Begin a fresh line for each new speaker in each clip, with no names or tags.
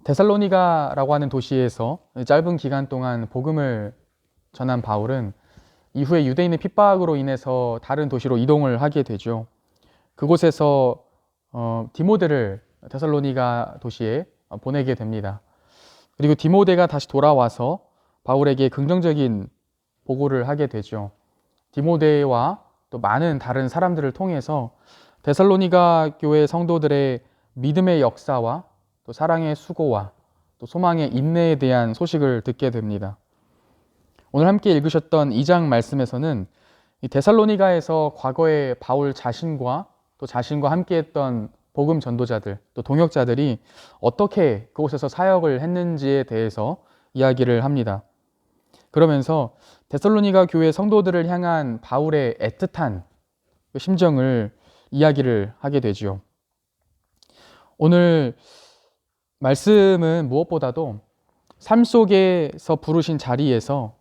데살로니가라고 하는 도시에서 짧은 기간 동안 복음을 전한 바울은 이후에 유대인의 핍박으로 인해서 다른 도시로 이동을 하게 되죠. 그곳에서 디모데를 데살로니가 도시에 보내게 됩니다. 그리고 디모데가 다시 돌아와서 바울에게 긍정적인 보고를 하게 되죠. 디모데와 또 많은 다른 사람들을 통해서 데살로니가 교회 성도들의 믿음의 역사와 또 사랑의 수고와 또 소망의 인내에 대한 소식을 듣게 됩니다. 오늘 함께 읽으셨던 2장 말씀에서는 이 데살로니가에서 과거에 바울 자신과 또 자신과 함께했던 복음 전도자들 또 동역자들이 어떻게 그곳에서 사역을 했는지에 대해서 이야기를 합니다. 그러면서 데살로니가 교회 성도들을 향한 바울의 애틋한 심정을 이야기를 하게 되죠. 오늘 말씀은 무엇보다도 삶 속에서 부르신 자리에서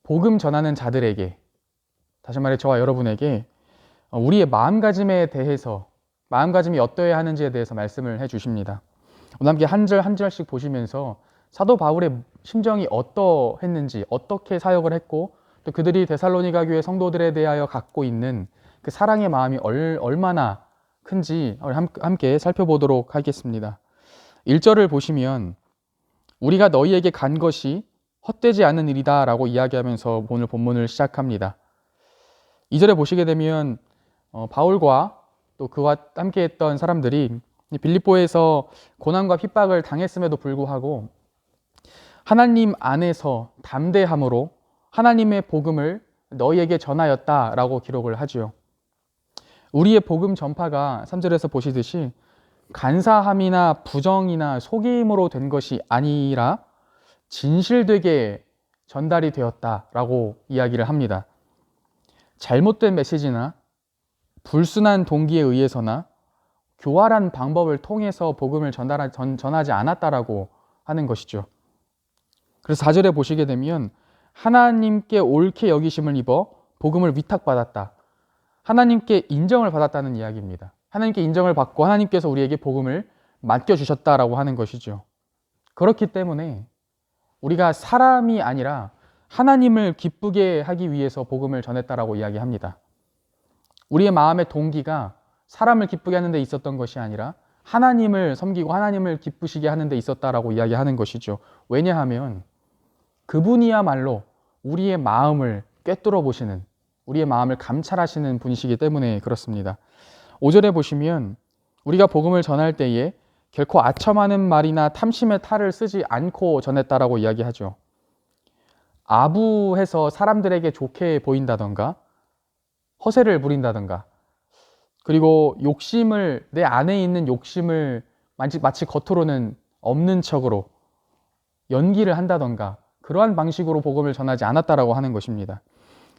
복음 전하는 자들에게, 다시 말해 저와 여러분에게 우리의 마음가짐에 대해서, 마음가짐이 어떠해야 하는지에 대해서 말씀을 해주십니다. 오늘 함께 한 절 한 절씩 보시면서 사도 바울의 심정이 어떠했는지, 어떻게 사역을 했고 또 그들이 데살로니가 교회 성도들에 대하여 갖고 있는 그 사랑의 마음이 얼마나 큰지 함께 살펴보도록 하겠습니다. 1절을 보시면 우리가 너희에게 간 것이 헛되지 않은 일이다 라고 이야기하면서 오늘 본문을 시작합니다. 2절에 보시게 되면 바울과 또 그와 함께 했던 사람들이 빌립보에서 고난과 핍박을 당했음에도 불구하고 하나님 안에서 담대함으로 하나님의 복음을 너희에게 전하였다라고 기록을 하죠. 우리의 복음 전파가 3절에서 보시듯이 간사함이나 부정이나 속임으로 된 것이 아니라 진실되게 전달이 되었다라고 이야기를 합니다. 잘못된 메시지나 불순한 동기에 의해서나 교활한 방법을 통해서 복음을 전하지 않았다라고 하는 것이죠. 그래서 4절에 보시게 되면 하나님께 옳게 여기심을 입어 복음을 위탁받았다. 하나님께 인정을 받았다는 이야기입니다. 하나님께 인정을 받고 하나님께서 우리에게 복음을 맡겨주셨다라고 하는 것이죠. 그렇기 때문에 우리가 사람이 아니라 하나님을 기쁘게 하기 위해서 복음을 전했다라고 이야기합니다. 우리의 마음의 동기가 사람을 기쁘게 하는 데 있었던 것이 아니라 하나님을 섬기고 하나님을 기쁘시게 하는 데 있었다라고 이야기하는 것이죠. 왜냐하면 그분이야말로 우리의 마음을 꿰뚫어 보시는, 우리의 마음을 감찰하시는 분이시기 때문에 그렇습니다. 5절에 보시면 우리가 복음을 전할 때에 결코 아첨하는 말이나 탐심의 탈을 쓰지 않고 전했다라고 이야기하죠. 아부해서 사람들에게 좋게 보인다던가 허세를 부린다던가 그리고 내 안에 있는 욕심을 마치 겉으로는 없는 척으로 연기를 한다던가 그러한 방식으로 복음을 전하지 않았다라고 하는 것입니다.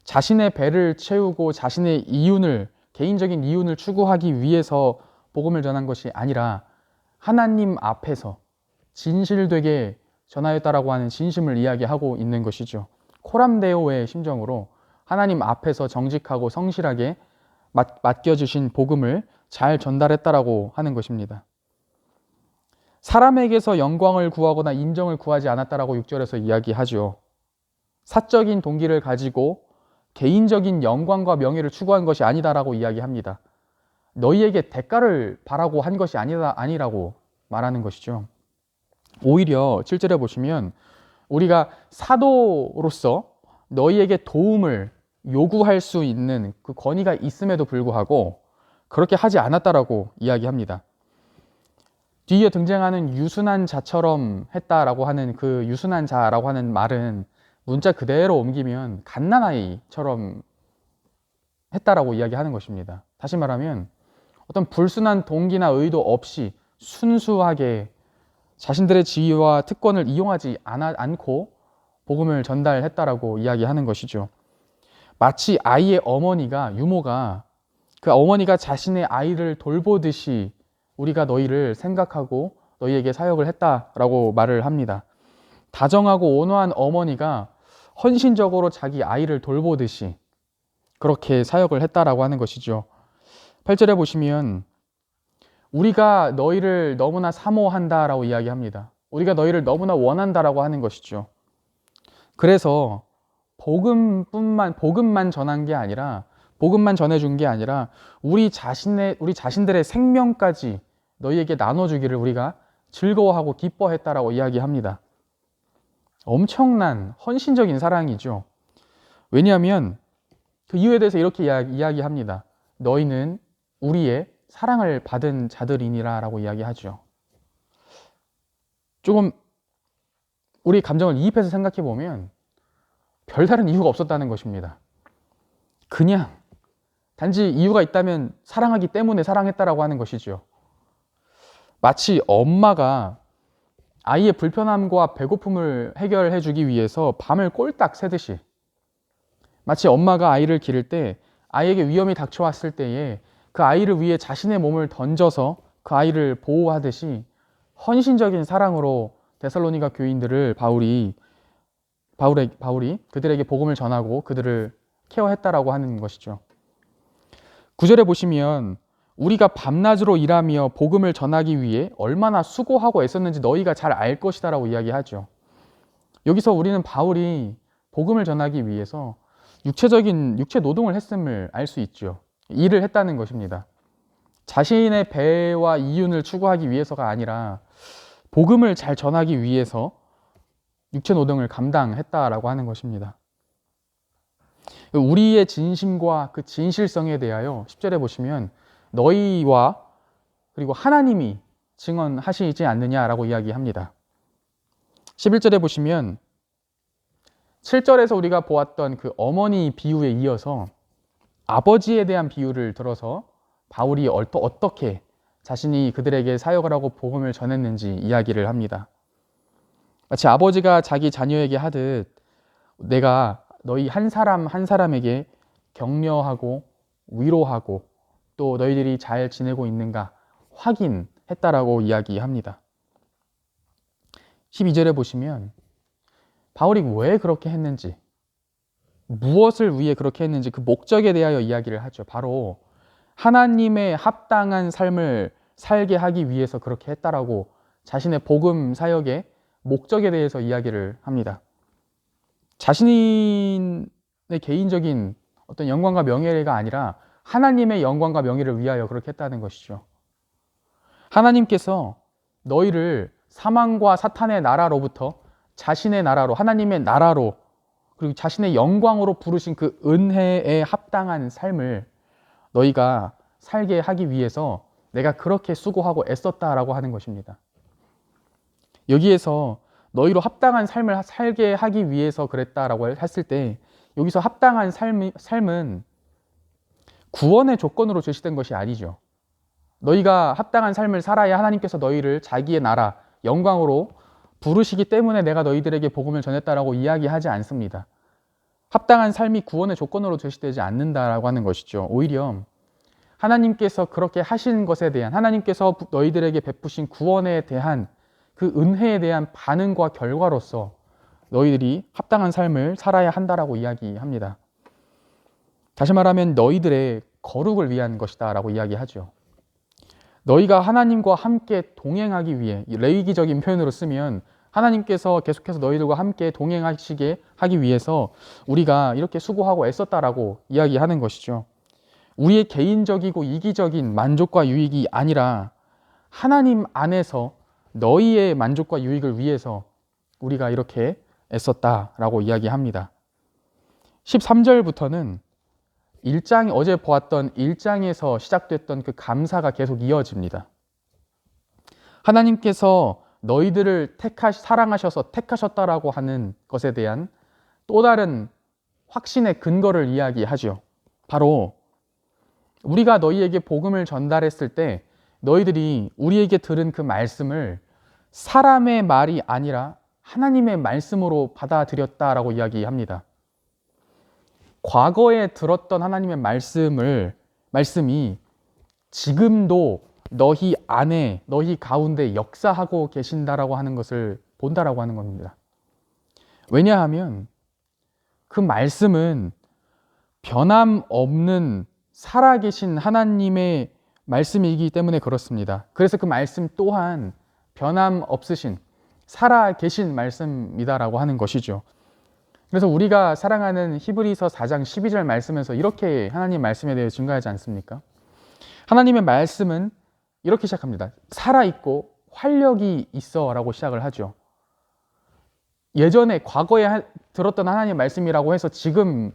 자신의 배를 채우고 자신의 개인적인 이윤을 추구하기 위해서 복음을 전한 것이 아니라 하나님 앞에서 진실되게 전하였다라고 하는 진심을 이야기하고 있는 것이죠. 코람데오의 심정으로 하나님 앞에서 정직하고 성실하게 맡겨주신 복음을 잘 전달했다라고 하는 것입니다. 사람에게서 영광을 구하거나 인정을 구하지 않았다라고 6절에서 이야기하죠. 사적인 동기를 가지고 개인적인 영광과 명예를 추구한 것이 아니다라고 이야기합니다. 너희에게 대가를 바라고 한 것이 아니라고 말하는 것이죠. 오히려 7절에 보시면 우리가 사도로서 너희에게 도움을 요구할 수 있는 그 권위가 있음에도 불구하고 그렇게 하지 않았다라고 이야기합니다. 뒤에 등장하는 유순한 자처럼 했다라고 하는 그 유순한 자라고 하는 말은 문자 그대로 옮기면 갓난아이처럼 했다라고 이야기하는 것입니다. 다시 말하면 어떤 불순한 동기나 의도 없이 순수하게 자신들의 지위와 특권을 이용하지 않고 복음을 전달했다라고 이야기하는 것이죠. 마치 아이의 유모가 그 어머니가 자신의 아이를 돌보듯이 우리가 너희를 생각하고 너희에게 사역을 했다라고 말을 합니다. 다정하고 온화한 어머니가 헌신적으로 자기 아이를 돌보듯이 그렇게 사역을 했다라고 하는 것이죠. 8절에 보시면 우리가 너희를 너무나 사모한다라고 이야기합니다. 우리가 너희를 너무나 원한다라고 하는 것이죠. 그래서 복음만 전한 게 아니라, 복음만 전해준 게 아니라 우리 자신들의 생명까지 너희에게 나눠주기를 우리가 즐거워하고 기뻐했다라고 이야기합니다. 엄청난 헌신적인 사랑이죠. 왜냐하면 그 이유에 대해서 이렇게 이야기합니다. 너희는 우리의 사랑을 받은 자들이니라 라고 이야기하죠. 조금 우리 감정을 이입해서 생각해 보면 별다른 이유가 없었다는 것입니다. 그냥 단지 이유가 있다면 사랑하기 때문에 사랑했다라고 하는 것이죠. 마치 엄마가 아이의 불편함과 배고픔을 해결해 주기 위해서 밤을 꼴딱 새듯이, 마치 엄마가 아이를 기를 때 아이에게 위험이 닥쳐왔을 때에 그 아이를 위해 자신의 몸을 던져서 그 아이를 보호하듯이 헌신적인 사랑으로 데살로니가 교인들을 바울이 그들에게 복음을 전하고 그들을 케어했다라고 하는 것이죠. 9절에 보시면 우리가 밤낮으로 일하며 복음을 전하기 위해 얼마나 수고하고 애썼는지 너희가 잘 알 것이다 라고 이야기하죠. 여기서 우리는 바울이 복음을 전하기 위해서 육체 노동을 했음을 알 수 있죠. 일을 했다는 것입니다. 자신의 배와 이윤을 추구하기 위해서가 아니라 복음을 잘 전하기 위해서 육체 노동을 감당했다라고 하는 것입니다. 우리의 진심과 그 진실성에 대하여 10절에 보시면 너희와 그리고 하나님이 증언하시지 않느냐라고 이야기합니다. 11절에 보시면 7절에서 우리가 보았던 그 어머니 비유에 이어서 아버지에 대한 비유를 들어서 바울이 어떻게 자신이 그들에게 사역을 하고 복음을 전했는지 이야기를 합니다. 마치 아버지가 자기 자녀에게 하듯 내가 너희 한 사람 한 사람에게 격려하고 위로하고 또 너희들이 잘 지내고 있는가 확인했다라고 이야기합니다. 12절에 보시면 바울이 왜 그렇게 했는지, 무엇을 위해 그렇게 했는지 그 목적에 대하여 이야기를 하죠. 바로 하나님의 합당한 삶을 살게 하기 위해서 그렇게 했다라고 자신의 복음 사역의 목적에 대해서 이야기를 합니다. 자신의 개인적인 어떤 영광과 명예가 아니라 하나님의 영광과 명예를 위하여 그렇게 했다는 것이죠. 하나님께서 너희를 사망과 사탄의 나라로부터 자신의 나라로, 하나님의 나라로, 그리고 자신의 영광으로 부르신 그 은혜에 합당한 삶을 너희가 살게 하기 위해서 내가 그렇게 수고하고 애썼다라고 하는 것입니다. 여기에서 너희로 합당한 삶을 살게 하기 위해서 그랬다라고 했을 때 여기서 합당한 삶은 구원의 조건으로 제시된 것이 아니죠. 너희가 합당한 삶을 살아야 하나님께서 너희를 자기의 나라, 영광으로 부르시기 때문에 내가 너희들에게 복음을 전했다라고 이야기하지 않습니다. 합당한 삶이 구원의 조건으로 제시되지 않는다라고 하는 것이죠. 오히려 하나님께서 그렇게 하신 것에 대한, 하나님께서 너희들에게 베푸신 구원에 대한 그 은혜에 대한 반응과 결과로서 너희들이 합당한 삶을 살아야 한다라고 이야기합니다. 다시 말하면 너희들의 거룩을 위한 것이다 라고 이야기하죠. 너희가 하나님과 함께 동행하기 위해, 레위기적인 표현으로 쓰면 하나님께서 계속해서 너희들과 함께 동행하시게 하기 위해서 우리가 이렇게 수고하고 애썼다라고 이야기하는 것이죠. 우리의 개인적이고 이기적인 만족과 유익이 아니라 하나님 안에서 너희의 만족과 유익을 위해서 우리가 이렇게 애썼다라고 이야기합니다. 13절부터는 어제 보았던 1장에서 시작됐던 그 감사가 계속 이어집니다. 하나님께서 너희들을 사랑하셔서 택하셨다라고 하는 것에 대한 또 다른 확신의 근거를 이야기하죠. 바로 우리가 너희에게 복음을 전달했을 때 너희들이 우리에게 들은 그 말씀을 사람의 말이 아니라 하나님의 말씀으로 받아들였다라고 이야기합니다. 과거에 들었던 하나님의 말씀이 지금도 너희 안에, 너희 가운데 역사하고 계신다라고 하는 것을 본다라고 하는 겁니다. 왜냐하면 그 말씀은 변함없는 살아계신 하나님의 말씀이기 때문에 그렇습니다. 그래서 그 말씀 또한 변함없으신 살아 계신 말씀이다라고 하는 것이죠. 그래서 우리가 사랑하는 히브리서 4장 12절 말씀에서 이렇게 하나님 말씀에 대해 증거하지 않습니까? 하나님의 말씀은 이렇게 시작합니다. 살아있고 활력이 있어 라고 시작을 하죠. 예전에 과거에 들었던 하나님의 말씀이라고 해서 지금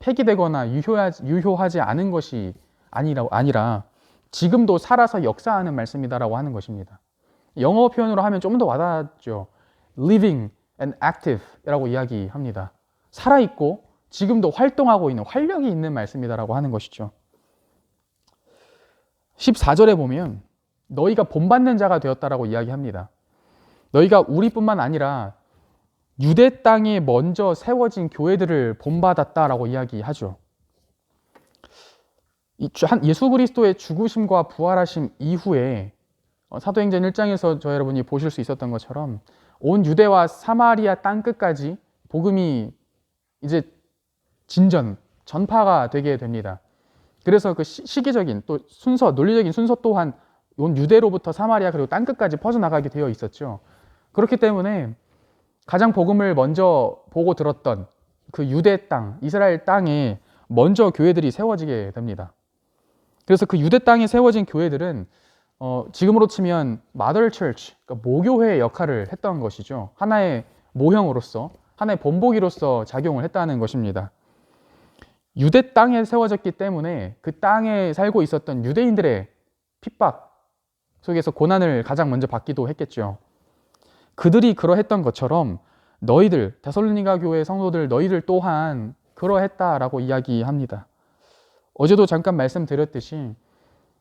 폐기되거나 유효하지 않은 것이 아니라 지금도 살아서 역사하는 말씀이다라고 하는 것입니다. 영어 표현으로 하면 좀 더 와닿죠. living and active 라고 이야기합니다. 살아있고 지금도 활동하고 있는 활력이 있는 말씀이다라고 하는 것이죠. 14절에 보면 너희가 본받는 자가 되었다라고 이야기합니다. 너희가 우리뿐만 아니라 유대 땅에 먼저 세워진 교회들을 본받았다라고 이야기하죠. 예수 그리스도의 죽으심과 부활하심 이후에 사도행전 1장에서 저 여러분이 보실 수 있었던 것처럼 온 유대와 사마리아 땅 끝까지 복음이 이제 전파가 되게 됩니다. 그래서 그 시기적인 또 논리적인 순서 또한 온 유대로부터 사마리아 그리고 땅 끝까지 퍼져나가게 되어 있었죠. 그렇기 때문에 가장 복음을 먼저 보고 들었던 그 유대 땅, 이스라엘 땅에 먼저 교회들이 세워지게 됩니다. 그래서 그 유대 땅에 세워진 교회들은 지금으로 치면 Mother Church, 그러니까 모교회의 역할을 했던 것이죠. 하나의 모형으로서, 하나의 본보기로서 작용을 했다는 것입니다. 유대 땅에 세워졌기 때문에 그 땅에 살고 있었던 유대인들의 핍박 속에서 고난을 가장 먼저 받기도 했겠죠. 그들이 그러했던 것처럼 너희들, 데살로니가 교회 성도들 너희들 또한 그러했다라고 이야기합니다. 어제도 잠깐 말씀드렸듯이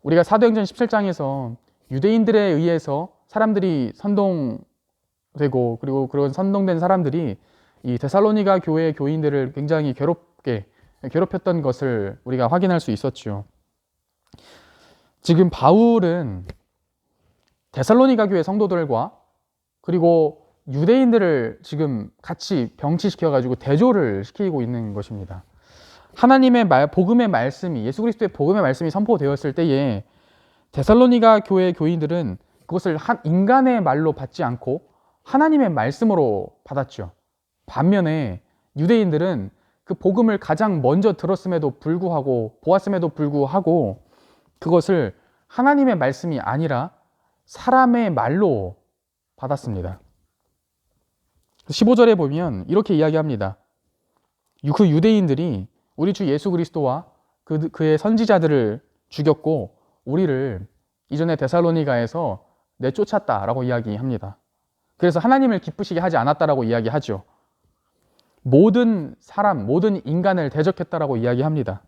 우리가 사도행전 17장에서 유대인들에 의해서 사람들이 선동되고 그리고 그런 선동된 사람들이 이 데살로니가 교회의 교인들을 굉장히 괴롭혔던 것을 우리가 확인할 수 있었죠. 지금 바울은 데살로니가 교회 성도들과 그리고 유대인들을 지금 같이 병치시켜가지고 대조를 시키고 있는 것입니다. 하나님의 복음의 말씀이, 예수 그리스도의 복음의 말씀이 선포되었을 때에 데살로니가 교회 교인들은 그것을 인간의 말로 받지 않고 하나님의 말씀으로 받았죠. 반면에 유대인들은 그 복음을 가장 먼저 들었음에도 불구하고 보았음에도 불구하고 그것을 하나님의 말씀이 아니라 사람의 말로 받았습니다. 15절에 보면 이렇게 이야기합니다. 그 유대인들이 우리 주 예수 그리스도와 그의 선지자들을 죽였고 우리를 이전에 데살로니가에서 내쫓았다라고 이야기합니다. 그래서 하나님을 기쁘시게 하지 않았다라고 이야기하죠. 모든 사람, 모든 인간을 대적했다라고 이야기합니다.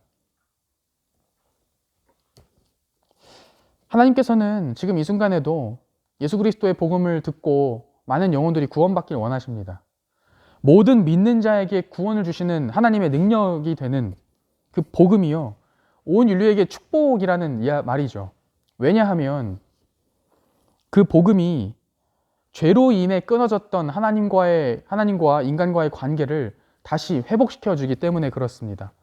하나님께서는 지금 이 순간에도 예수 그리스도의 복음을 듣고 많은 영혼들이 구원받길 원하십니다. 모든 믿는 자에게 구원을 주시는 하나님의 능력이 되는 그 복음이요, 온 인류에게 축복이라는 말이죠. 왜냐하면 그 복음이 죄로 인해 끊어졌던 하나님과 인간과의 관계를 다시 회복시켜 주기 때문에 그렇습니다.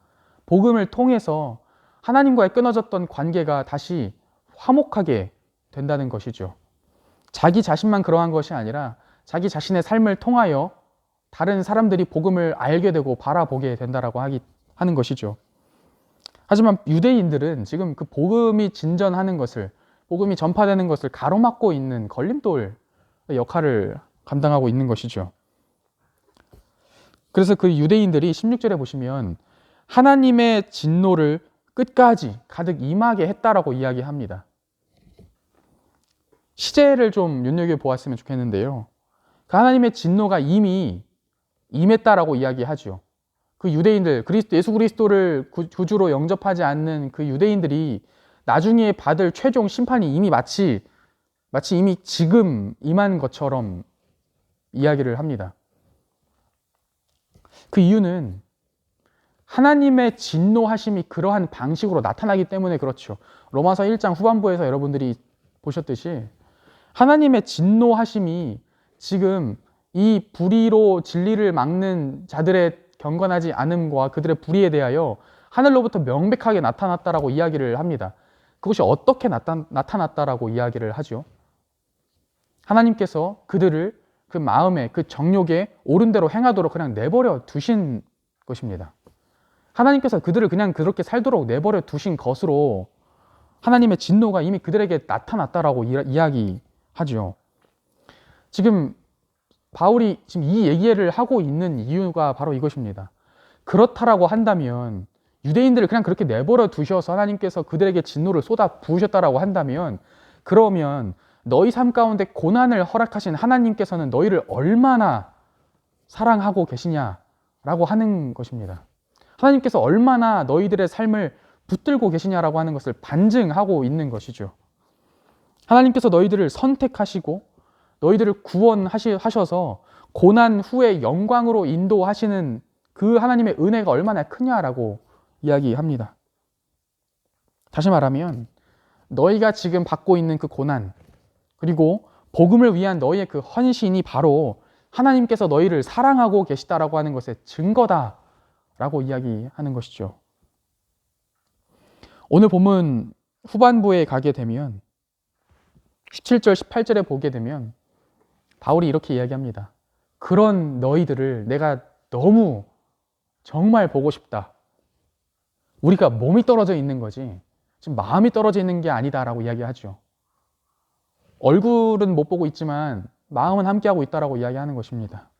복음을 통해서 하나님과의 끊어졌던 관계가 다시 화목하게 된다는 것이죠. 자기 자신만 그러한 것이 아니라 자기 자신의 삶을 통하여 다른 사람들이 복음을 알게 되고 바라보게 된다라고 하는 것이죠. 하지만 유대인들은 지금 그 복음이 진전하는 것을, 복음이 전파되는 것을 가로막고 있는 걸림돌 역할을 감당하고 있는 것이죠. 그래서 그 유대인들이 16절에 보시면 하나님의 진노를 끝까지 가득 임하게 했다라고 이야기합니다. 시제를 좀 눈여겨보았으면 좋겠는데요. 그 하나님의 진노가 이미 임했다라고 이야기하죠. 그 유대인들, 예수 그리스도를 구주로 영접하지 않는 그 유대인들이 나중에 받을 최종 심판이 이미 마치 이미 지금 임한 것처럼 이야기를 합니다. 그 이유는 하나님의 진노하심이 그러한 방식으로 나타나기 때문에 그렇죠. 로마서 1장 후반부에서 여러분들이 보셨듯이 하나님의 진노하심이 지금 이 불의로 진리를 막는 자들의 경건하지 않음과 그들의 불의에 대하여 하늘로부터 명백하게 나타났다라고 이야기를 합니다. 그것이 어떻게 나타났다라고 이야기를 하죠? 하나님께서 그들을 그 마음에, 그 정욕에 옳은 대로 행하도록 그냥 내버려 두신 것입니다. 하나님께서 그들을 그냥 그렇게 살도록 내버려 두신 것으로 하나님의 진노가 이미 그들에게 나타났다라고 이야기하죠. 지금 바울이 지금 이 얘기를 하고 있는 이유가 바로 이것입니다. 그렇다라고 한다면, 유대인들을 그냥 그렇게 내버려 두셔서 하나님께서 그들에게 진노를 쏟아 부으셨다라고 한다면, 그러면 너희 삶 가운데 고난을 허락하신 하나님께서는 너희를 얼마나 사랑하고 계시냐라고 하는 것입니다. 하나님께서 얼마나 너희들의 삶을 붙들고 계시냐라고 하는 것을 반증하고 있는 것이죠. 하나님께서 너희들을 선택하시고 너희들을 구원하셔서 고난 후에 영광으로 인도하시는 그 하나님의 은혜가 얼마나 크냐라고 이야기합니다. 다시 말하면 너희가 지금 받고 있는 그 고난, 그리고 복음을 위한 너희의 그 헌신이 바로 하나님께서 너희를 사랑하고 계시다라고 하는 것의 증거다라고 이야기하는 것이죠. 오늘 본문 후반부에 가게 되면 17절, 18절에 보게 되면 바울이 이렇게 이야기합니다. 그런 너희들을 내가 너무 정말 보고 싶다. 우리가 몸이 떨어져 있는 거지 지금 마음이 떨어져 있는 게 아니다라고 이야기하죠. 얼굴은 못 보고 있지만 마음은 함께하고 있다라고 이야기하는 것입니다.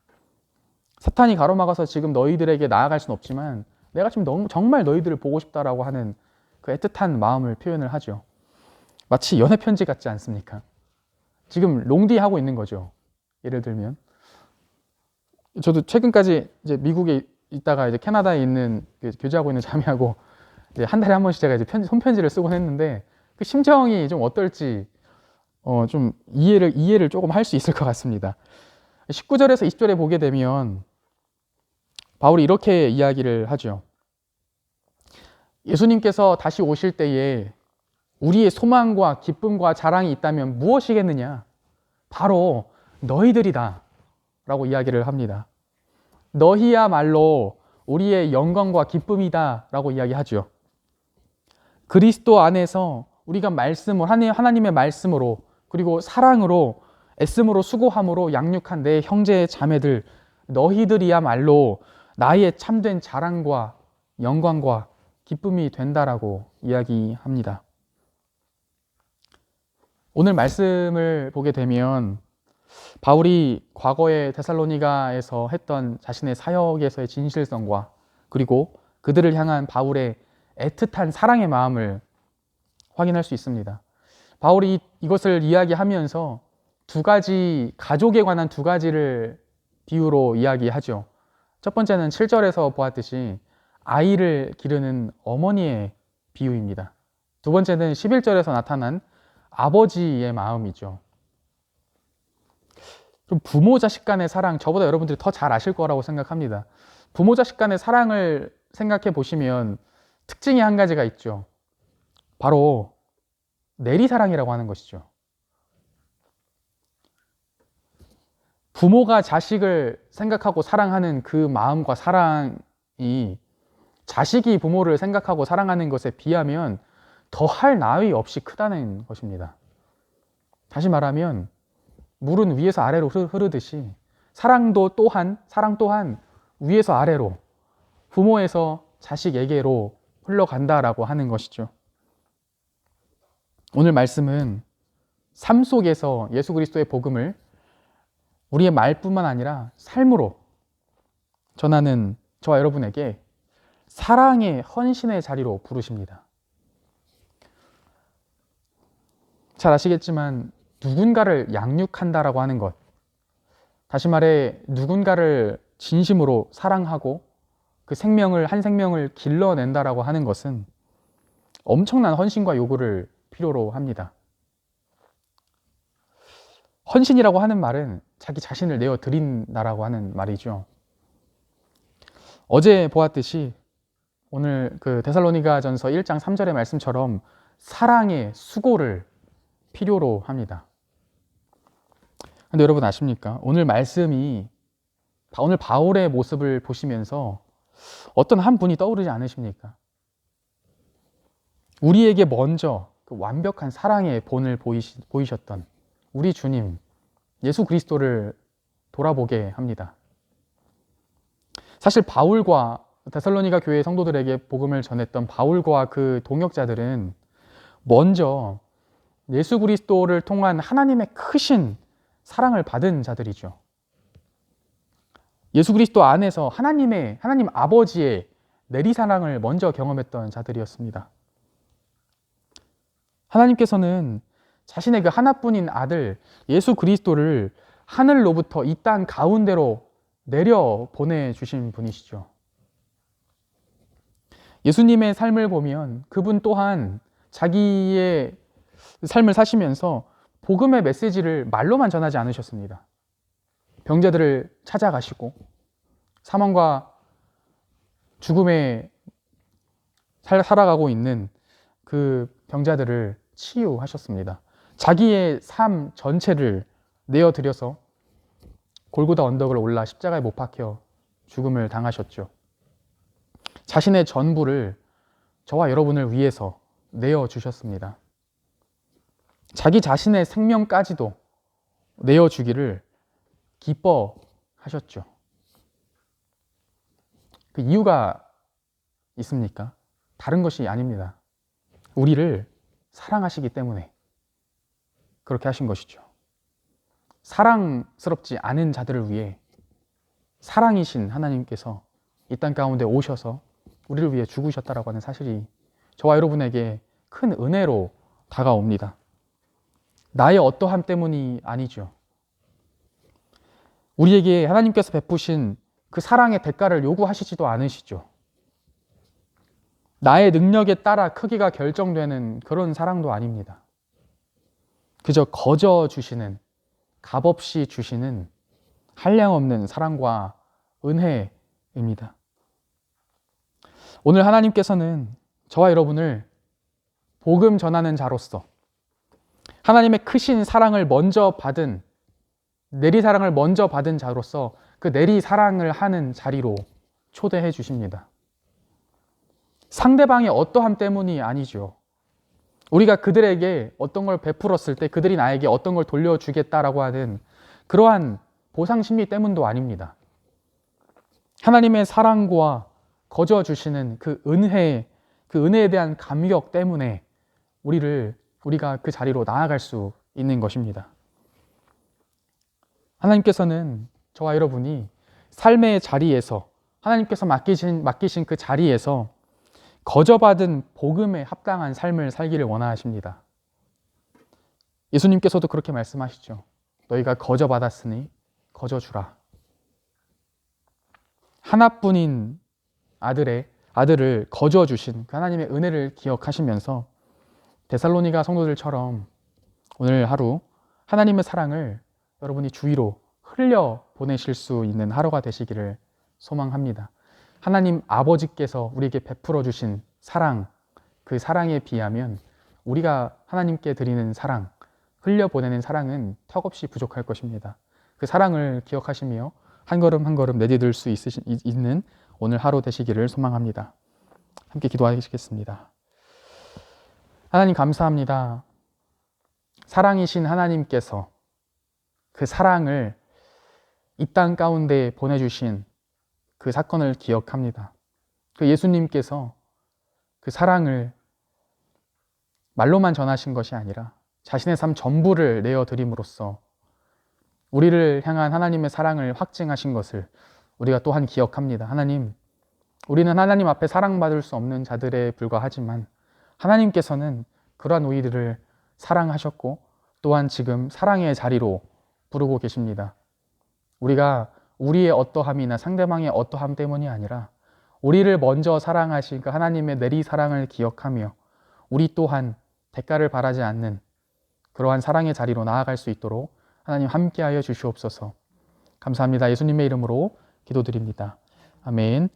사탄이 가로막아서 지금 너희들에게 나아갈 수는 없지만 내가 지금 너무 정말 너희들을 보고 싶다라고 하는 그 애틋한 마음을 표현을 하죠. 마치 연애 편지 같지 않습니까? 지금 롱디 하고 있는 거죠. 예를 들면 저도 최근까지 이제 미국에 있다가 이제 캐나다에 있는 교제하고 있는 자매하고 이제 한 달에 한 번씩 제가 이제 손편지를 쓰곤 했는데 그 심정이 좀 어떨지 좀 이해를 조금 할 수 있을 것 같습니다. 19절에서 20절에 보게 되면 바울이 이렇게 이야기를 하죠. 예수님께서 다시 오실 때에 우리의 소망과 기쁨과 자랑이 있다면 무엇이겠느냐? 바로 너희들이다 라고 이야기를 합니다. 너희야말로 우리의 영광과 기쁨이다 라고 이야기하죠. 그리스도 안에서 우리가 하나님의 말씀으로 그리고 사랑으로 애씀으로 수고함으로 양육한 내 형제 자매들 너희들이야말로 나의 참된 자랑과 영광과 기쁨이 된다라고 이야기합니다. 오늘 말씀을 보게 되면 바울이 과거에 데살로니가에서 했던 자신의 사역에서의 진실성과 그리고 그들을 향한 바울의 애틋한 사랑의 마음을 확인할 수 있습니다. 바울이 이것을 이야기하면서 가족에 관한 두 가지를 비유로 이야기하죠. 첫 번째는 7절에서 보았듯이 아이를 기르는 어머니의 비유입니다. 두 번째는 11절에서 나타난 아버지의 마음이죠. 좀 부모 자식 간의 사랑, 저보다 여러분들이 더 잘 아실 거라고 생각합니다. 부모 자식 간의 사랑을 생각해 보시면 특징이 한 가지가 있죠. 바로 내리사랑이라고 하는 것이죠. 부모가 자식을 생각하고 사랑하는 그 마음과 사랑이 자식이 부모를 생각하고 사랑하는 것에 비하면 더할 나위 없이 크다는 것입니다. 다시 말하면 물은 위에서 아래로 흐르듯이 사랑 또한 위에서 아래로 부모에서 자식에게로 흘러간다라고 하는 것이죠. 오늘 말씀은 삶 속에서 예수 그리스도의 복음을 우리의 말뿐만 아니라 삶으로 전하는 저와 여러분에게 사랑의 헌신의 자리로 부르십니다. 잘 아시겠지만 누군가를 양육한다라고 하는 것, 다시 말해 누군가를 진심으로 사랑하고 그 한 생명을 길러낸다라고 하는 것은 엄청난 헌신과 요구를 필요로 합니다. 헌신이라고 하는 말은 자기 자신을 내어 드린다라고 하는 말이죠. 어제 보았듯이 오늘 그 데살로니가전서 1장 3절의 말씀처럼 사랑의 수고를 필요로 합니다. 근데 여러분 아십니까? 오늘 말씀이 오늘 바울의 모습을 보시면서 어떤 한 분이 떠오르지 않으십니까? 우리에게 먼저 그 완벽한 사랑의 본을 보이셨던 우리 주님 예수 그리스도를 돌아보게 합니다. 사실 바울과 데살로니가 교회 성도들에게 복음을 전했던 바울과 그 동역자들은 먼저 예수 그리스도를 통한 하나님의 크신 사랑을 받은 자들이죠. 예수 그리스도 안에서 하나님 아버지의 내리사랑을 먼저 경험했던 자들이었습니다. 하나님께서는 자신의 그 하나뿐인 아들 예수 그리스도를 하늘로부터 이 땅 가운데로 내려 보내주신 분이시죠. 예수님의 삶을 보면 그분 또한 자기의 삶을 사시면서 복음의 메시지를 말로만 전하지 않으셨습니다. 병자들을 찾아가시고 사망과 죽음에 살아가고 있는 그 병자들을 치유하셨습니다. 자기의 삶 전체를 내어드려서 골고다 언덕을 올라 십자가에 못 박혀 죽음을 당하셨죠. 자신의 전부를 저와 여러분을 위해서 내어주셨습니다. 자기 자신의 생명까지도 내어주기를 기뻐하셨죠. 그 이유가 있습니까? 다른 것이 아닙니다. 우리를 사랑하시기 때문에 그렇게 하신 것이죠. 사랑스럽지 않은 자들을 위해 사랑이신 하나님께서 이 땅 가운데 오셔서 우리를 위해 죽으셨다라고 하는 사실이 저와 여러분에게 큰 은혜로 다가옵니다. 나의 어떠함 때문이 아니죠. 우리에게 하나님께서 베푸신 그 사랑의 대가를 요구하시지도 않으시죠. 나의 능력에 따라 크기가 결정되는 그런 사랑도 아닙니다. 그저 거저 주시는, 값없이 주시는 한량없는 사랑과 은혜입니다. 오늘 하나님께서는 저와 여러분을 복음 전하는 자로서 하나님의 크신 사랑을 먼저 받은, 내리사랑을 먼저 받은 자로서 그 내리사랑을 하는 자리로 초대해 주십니다. 상대방의 어떠함 때문이 아니죠. 우리가 그들에게 어떤 걸 베풀었을 때 그들이 나에게 어떤 걸 돌려주겠다라고 하는 그러한 보상 심리 때문도 아닙니다. 하나님의 사랑과 거저 주시는 그 은혜에 대한 감격 때문에 우리가 그 자리로 나아갈 수 있는 것입니다. 하나님께서는 저와 여러분이 삶의 자리에서 하나님께서 맡기신 그 자리에서 거저받은 복음에 합당한 삶을 살기를 원하십니다. 예수님께서도 그렇게 말씀하시죠. 너희가 거저받았으니 거저주라. 하나뿐인 아들을 거저주신 그 하나님의 은혜를 기억하시면서 데살로니가 성도들처럼 오늘 하루 하나님의 사랑을 여러분이 주위로 흘려 보내실 수 있는 하루가 되시기를 소망합니다. 하나님 아버지께서 우리에게 베풀어 주신 사랑, 그 사랑에 비하면 우리가 하나님께 드리는 사랑, 흘려보내는 사랑은 턱없이 부족할 것입니다. 그 사랑을 기억하시며 한 걸음 한 걸음 내디딜 수 있는 오늘 하루 되시기를 소망합니다. 함께 기도하시겠습니다. 하나님 감사합니다. 사랑이신 하나님께서 그 사랑을 이 땅 가운데 보내주신 그 사건을 기억합니다. 그 예수님께서 그 사랑을 말로만 전하신 것이 아니라 자신의 삶 전부를 내어드림으로써 우리를 향한 하나님의 사랑을 확증하신 것을 우리가 또한 기억합니다. 하나님, 우리는 하나님 앞에 사랑받을 수 없는 자들에 불과하지만 하나님께서는 그러한 우리들을 사랑하셨고 또한 지금 사랑의 자리로 부르고 계십니다. 우리가 우리의 어떠함이나 상대방의 어떠함 때문이 아니라 우리를 먼저 사랑하신 그 하나님의 내리사랑을 기억하며 우리 또한 대가를 바라지 않는 그러한 사랑의 자리로 나아갈 수 있도록 하나님 함께하여 주시옵소서. 감사합니다. 예수님의 이름으로 기도드립니다. 아멘.